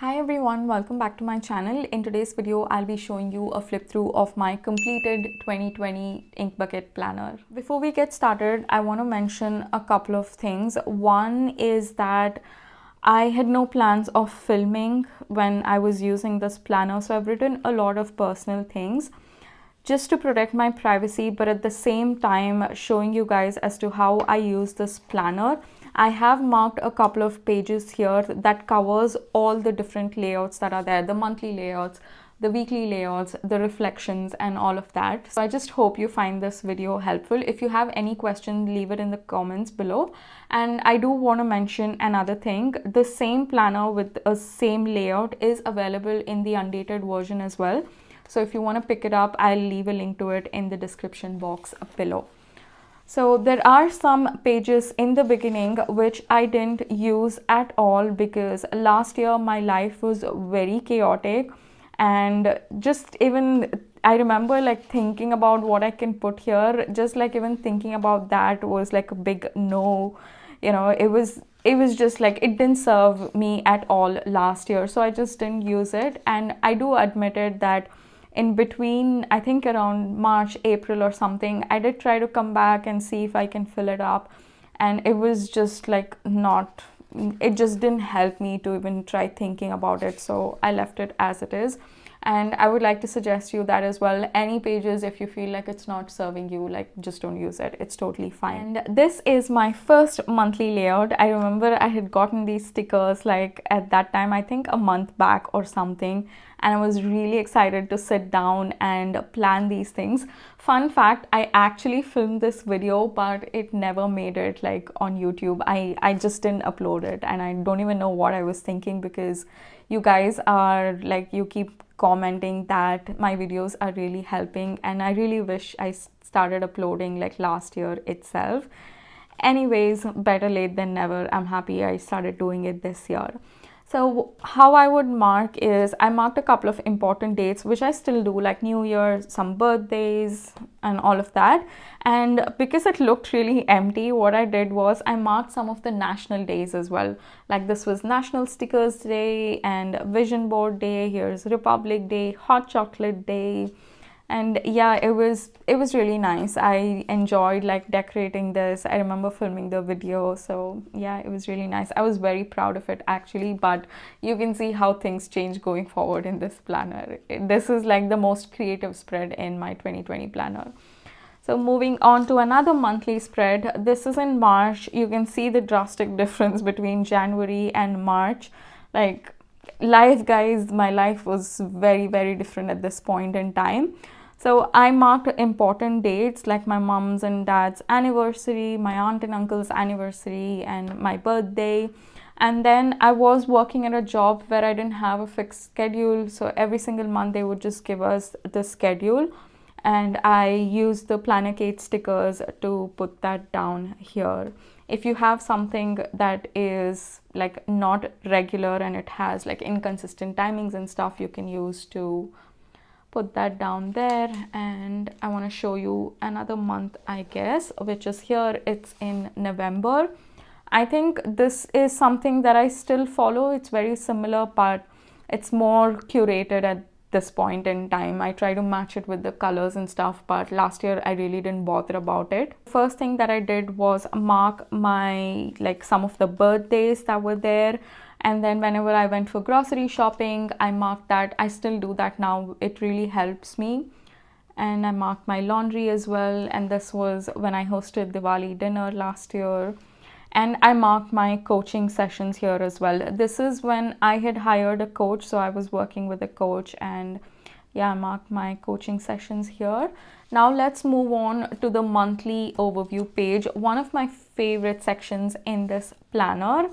Hi everyone, welcome back to my channel. In today's video, I'll be showing you a flip through of my completed 2020 Ink Bucket planner. Before we get started, I want to mention a couple of things. One is that I had no plans of filming when I was using this planner, so I've written a lot of personal things just to protect my privacy, but at the same time showing you guys as to how I use this planner. I have marked a couple of pages here that covers all the different layouts that are there, the monthly layouts, the weekly layouts, the reflections and all of that. So I just hope you find this video helpful. If you have any question, leave it in the comments below. And I do want to mention another thing. The same planner with a same layout is available in the undated version as well. So if you want to pick it up, I'll leave a link to it in the description box below. So there are some pages in the beginning which I didn't use at all because last year my life was very chaotic, and just even I remember like thinking about what I can put here, just like even thinking about that was like a big no. It was just like it didn't serve me at all last year, so I just didn't use it. And I do admit it that in between, I think around March, April or something, I did try to come back and see if I can fill it up. And it was just like it just didn't help me to even try thinking about it. So I left it as it is. And I would like to suggest you that as well. Any pages, if you feel like it's not serving you, like just don't use it. It's totally fine. And this is my first monthly layout. I remember I had gotten these stickers like at that time, I think a month back or something. And I was really excited to sit down and plan these things. Fun fact, I actually filmed this video, but it never made it like on YouTube. I just didn't upload it, and I don't even know what I was thinking, because you guys are like, you keep commenting that my videos are really helping, and I really wish I started uploading like last year itself. Anyways, better late than never. I'm happy I started doing it this year. So how I would mark is, I marked a couple of important dates, which I still do, like New Year, some birthdays and all of that. And because it looked really empty, what I did was I marked some of the national days as well. Like this was National Stickers Day and Vision Board Day. Here's Republic Day, Hot Chocolate Day. And yeah, it was really nice. I enjoyed like decorating this. I remember filming the video, so yeah, it was really nice. I was very proud of it actually, but you can see how things change going forward in this planner. This is like the most creative spread in my 2020 planner. So moving on to another monthly spread. This is in March. You can see the drastic difference between January and March. Like life, guys, my life was very, very different at this point in time. So I marked important dates like my mom's and dad's anniversary, my aunt and uncle's anniversary, and my birthday. And then I was working at a job where I didn't have a fixed schedule. So every single month they would just give us the schedule. And I used the Planner Kate stickers to put that down here. If you have something that is like not regular and it has like inconsistent timings and stuff, you can use to put that down there. And I want to show you another month, I guess, which is here. It's in November. I think this is something that I still follow. It's very similar, but it's more curated at this point in time. I try to match it with the colors and stuff, but last year I really didn't bother about it. First thing that I did was mark my like some of the birthdays that were there. And then whenever I went for grocery shopping, I marked that. I still do that now. It really helps me. And I marked my laundry as well. And this was when I hosted Diwali dinner last year. And I marked my coaching sessions here as well. This is when I had hired a coach, so I was working with a coach, and yeah, I marked my coaching sessions here. Now let's move on to the monthly overview page, one of my favorite sections in this planner.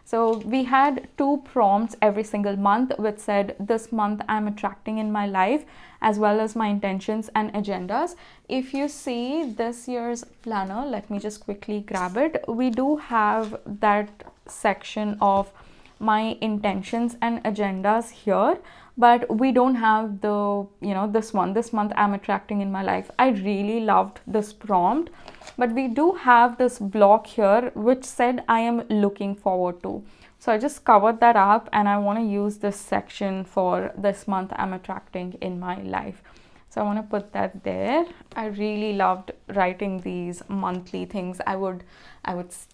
So we had 2 prompts every single month which said, this month I'm attracting in my life, as well as my intentions and agendas. If you see this year's planner, let me just quickly grab it. We do have that section of my intentions and agendas here, but we don't have the, this month I'm attracting in my life. I really loved this prompt, but we do have this block here which said I am looking forward to. So I just covered that up, and I want to use this section for this month I'm attracting in my life. So I want to put that there. I really loved writing these monthly things. I would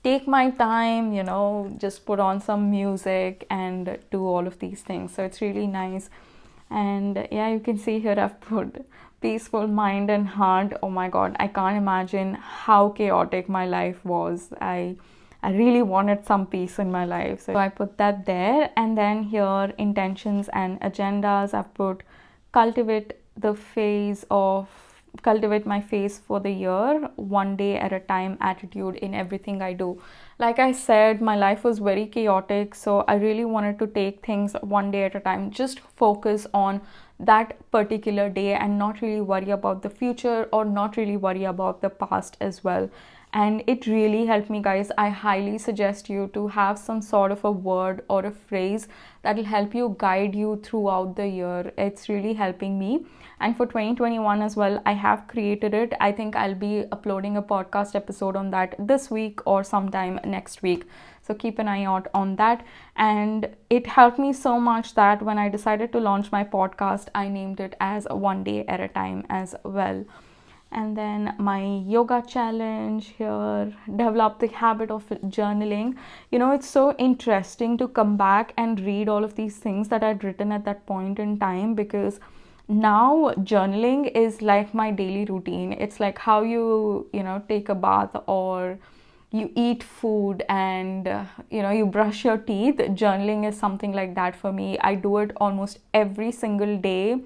take my time, just put on some music and do all of these things. So it's really nice. And yeah, you can see here I've put peaceful mind and heart. Oh my god, I can't imagine how chaotic my life was. I really wanted some peace in my life. So I put that there. And then here, intentions and agendas, I've put cultivate the phase of cultivate my phase for the year, one day at a time attitude in everything I do. Like I said, my life was very chaotic, so I really wanted to take things one day at a time, just focus on that particular day and not really worry about the future or not really worry about the past as well. And it really helped me, guys. I highly suggest you to have some sort of a word or a phrase that will help you guide you throughout the year. It's really helping me. And for 2021 as well, I have created it. I think I'll be uploading a podcast episode on that this week or sometime next week. So keep an eye out on that. And it helped me so much that when I decided to launch my podcast, I named it as One Day at a Time as well. And then my yoga challenge here, develop the habit of journaling. It's so interesting to come back and read all of these things that I'd written at that point in time, because now journaling is like my daily routine. It's like how you take a bath or you eat food and you brush your teeth. Journaling is something like that for me. I do it almost every single day.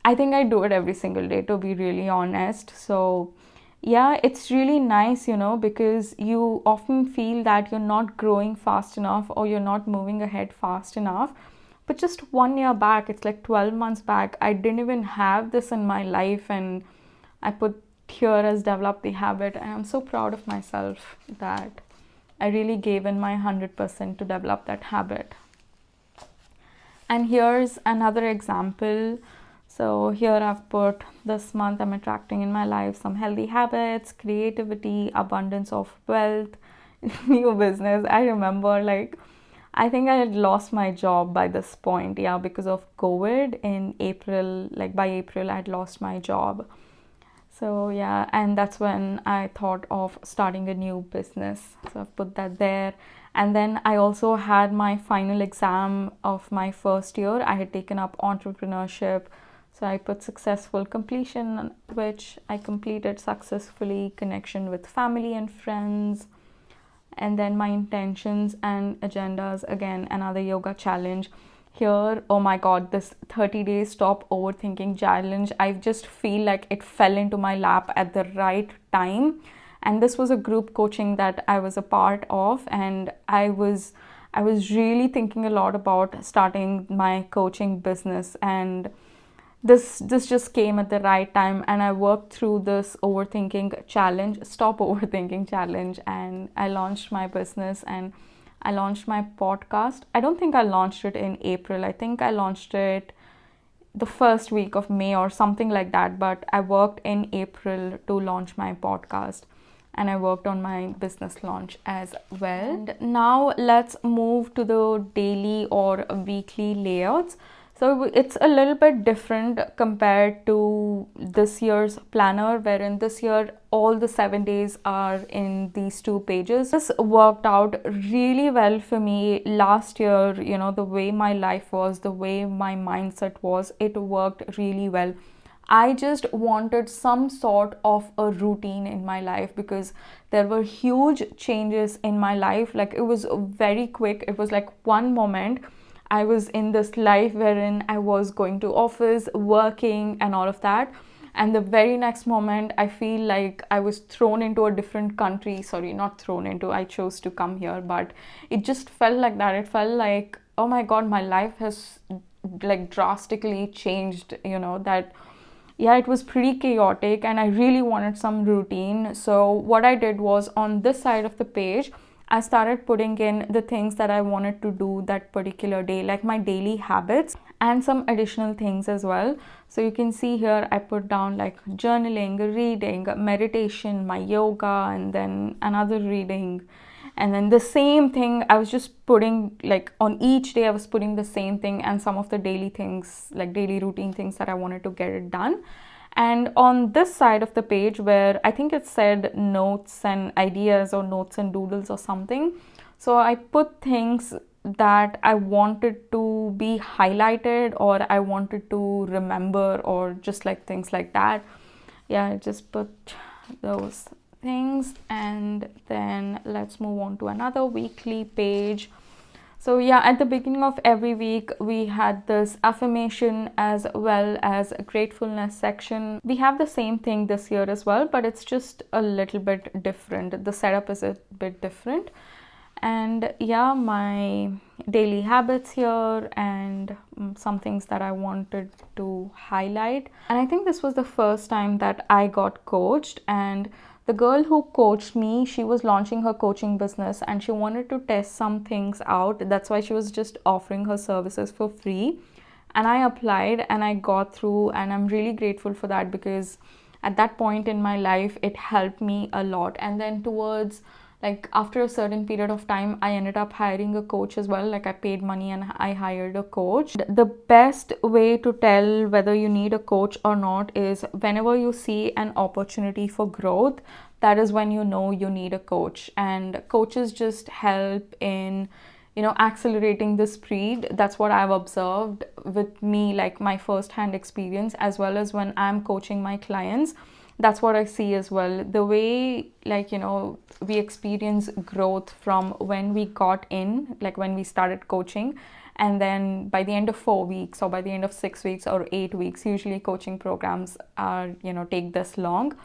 I think I do it every single day, to be really honest. So yeah, it's really nice, because you often feel that you're not growing fast enough or you're not moving ahead fast enough. But just 1 year back, it's like 12 months back, I didn't even have this in my life, and I put here as develop the habit. And I'm so proud of myself that I really gave in my 100% to develop that habit. And here's another example. So here I've put this month I'm attracting in my life some healthy habits, creativity, abundance of wealth, new business. I remember, I think I had lost my job by this point, yeah, because of COVID in April. By April, I had lost my job. So yeah, and that's when I thought of starting a new business. So I've put that there. And then I also had my final exam of my first year. I had taken up entrepreneurship. So I put successful completion, which I completed successfully, connection with family and friends. And then my intentions and agendas, again, another yoga challenge. Here, oh my god, this 30 days stop overthinking challenge, I just feel like it fell into my lap at the right time. And this was a group coaching that I was a part of, and I was really thinking a lot about starting my coaching business, and this just came at the right time. And I worked through this stop overthinking challenge, and I launched my business and I launched my podcast. I don't think I launched it in April. I think I launched it the first week of May or something like that. But I worked in April to launch my podcast, and I worked on my business launch as well. And now let's move to the daily or weekly layouts. So it's a little bit different compared to this year's planner, wherein this year all the 7 days are in these 2 pages. This worked out really well for me last year. The way my life was, the way my mindset was, it worked really well. I just wanted some sort of a routine in my life, because there were huge changes in my life. It was very quick. It was like one moment I was in this life wherein I was going to office, working and all of that. And the very next moment, I feel like I was thrown into a different country. Sorry, not thrown into, I chose to come here, but it just felt like that. It felt like, oh my God, my life has drastically changed, that, yeah, it was pretty chaotic and I really wanted some routine. So what I did was, on this side of the page, I started putting in the things that I wanted to do that particular day, like my daily habits and some additional things as well. So you can see here I put down journaling, reading, meditation, my yoga, and then another reading. And then the same thing, I was just putting, like, on each day I was putting the same thing and some of the daily things, like daily routine things that I wanted to get it done. And on this side of the page, where I think it said notes and ideas or notes and doodles or something, so I put things that I wanted to be highlighted or I wanted to remember, or just like things like that. Yeah, I just put those things. And then let's move on to another weekly page. So yeah, at the beginning of every week we had this affirmation as well as a gratefulness section. We have the same thing this year as well, but it's just a little bit different. The setup is a bit different. And yeah, my daily habits here and some things that I wanted to highlight. And I think this was the first time that I got coached, and the girl who coached me, she was launching her coaching business and she wanted to test some things out. That's why she was just offering her services for free. And I applied and I got through, and I'm really grateful for that, because at that point in my life it helped me a lot. And then towards, like, after a certain period of time, I ended up hiring a coach as well. Like, I paid money and I hired a coach. The best way to tell whether you need a coach or not is whenever you see an opportunity for growth, that is when you know you need a coach. And coaches just help in, you know, accelerating the speed. That's what I've observed with me, like my first-hand experience, as well as when I'm coaching my clients. That's what I see as well. The way, like, you know, we experience growth from when we got in, like when we started coaching, and then by the end of 4 weeks or by the end of 6 weeks or 8 weeks, usually coaching programs are, you know, take this long.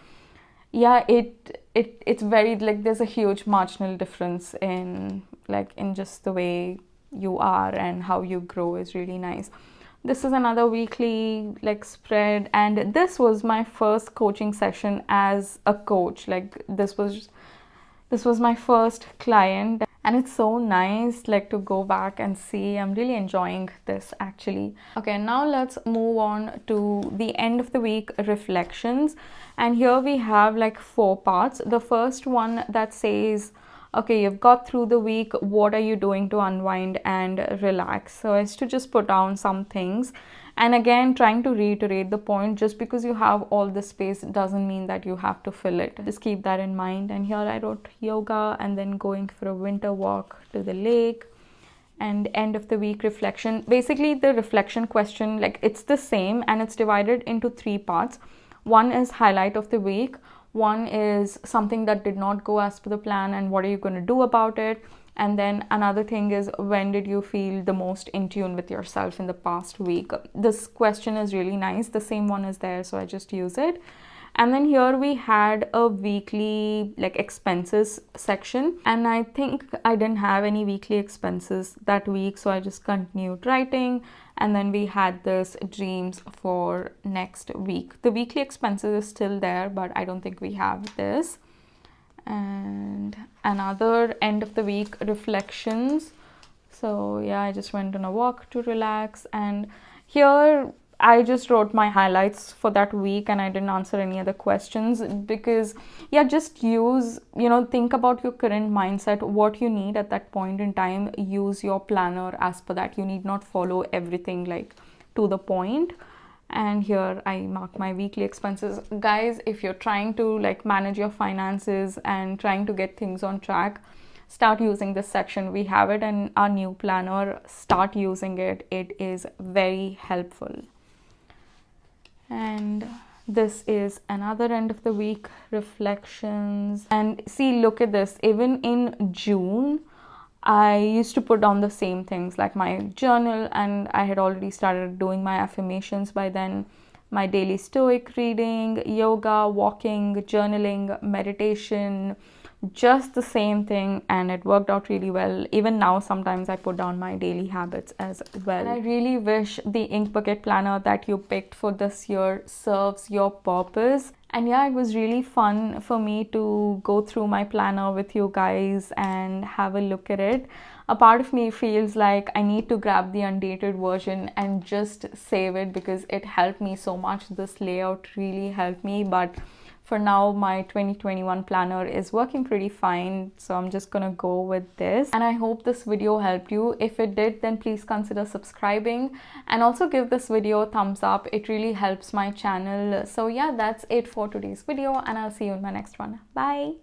Yeah, it's very, like, there's a huge marginal difference in, like, in just the way you are and how you grow is really nice. This is another weekly, like, spread, and this was my first coaching session as a coach. Like, this was my first client, and it's so nice, like, to go back and see. I'm really enjoying this, actually. Okay, now let's move on to the end of the week reflections. And here we have like 4 parts. The first one that says, okay, you've got through the week, what are you doing to unwind and relax? So as to just put down some things. And again, trying to reiterate the point, just because you have all this space doesn't mean that you have to fill it. Just keep that in mind. And here I wrote yoga, and then going for a winter walk to the lake, and end of the week reflection. Basically, the reflection question, like, it's the same, and it's divided into 3 parts. One is highlight of the week. One is something that did not go as per the plan and what are you going to do about it. And then another thing is, when did you feel the most in tune with yourself in the past week? This question is really nice. The same one is there, so I just use it. And then here we had a weekly, like, expenses section, and I think I didn't have any weekly expenses that week, so I just continued writing. And then we had this dreams for next week. The weekly expenses is still there, but I don't think we have this. And another end of the week reflections. So yeah, I just went on a walk to relax, and here I just wrote my highlights for that week, and I didn't answer any other questions, because yeah, just use, think about your current mindset, what you need at that point in time. Use your planner as per that. You need not follow everything like to the point. And here I mark my weekly expenses. Guys, if you're trying to like manage your finances and trying to get things on track, start using this section. We have it in our new planner. Start using it. It is very helpful. And this is another end of the week reflections. And see, look at this. Even in June, I used to put down the same things like my journal, and I had already started doing my affirmations by then. My daily stoic reading, yoga, walking, journaling, meditation, just the same thing, and it worked out really well. Even now, sometimes I put down my daily habits as well. And I really wish the Ink Bucket planner that you picked for this year serves your purpose. And yeah, it was really fun for me to go through my planner with you guys and have a look at it. A part of me feels like I need to grab the undated version and just save it, because it helped me so much. This layout really helped me. But for now my 2021 planner is working pretty fine, so I'm just gonna go with this. And I hope this video helped you. If it did, then please consider subscribing and also give this video a thumbs up. It really helps my channel. So yeah, that's it for today's video, and I'll see you in my next one. Bye.